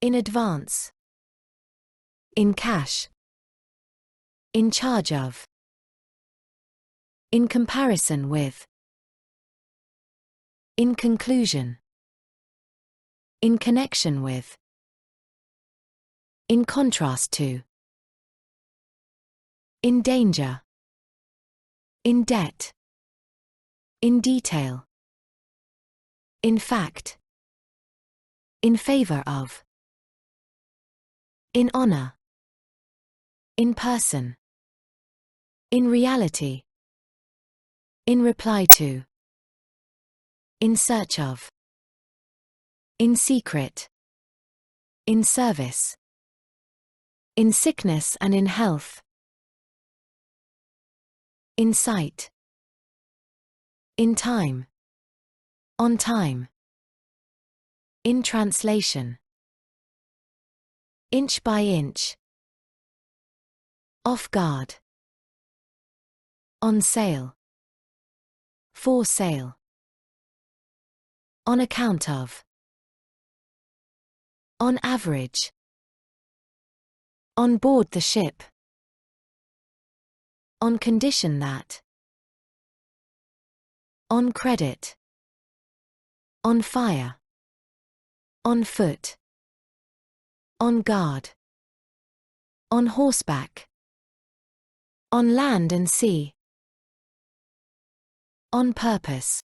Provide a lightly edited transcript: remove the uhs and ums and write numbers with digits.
In advance. In cash. In charge of. In comparison with. In conclusion. In connection with. In contrast to. In danger. In debt. In detail. In fact. In favor of. In honor. In person. In reality. In reply to. In search of. In secret. In service. In sickness and in health. In sight. In time. On time. In translation. Inch by inch. Off guard. On sale. For sale. On account of. On average. On board the ship. On condition that. On credit. On fire. On foot. On guard. On horseback. On land and sea. On purpose.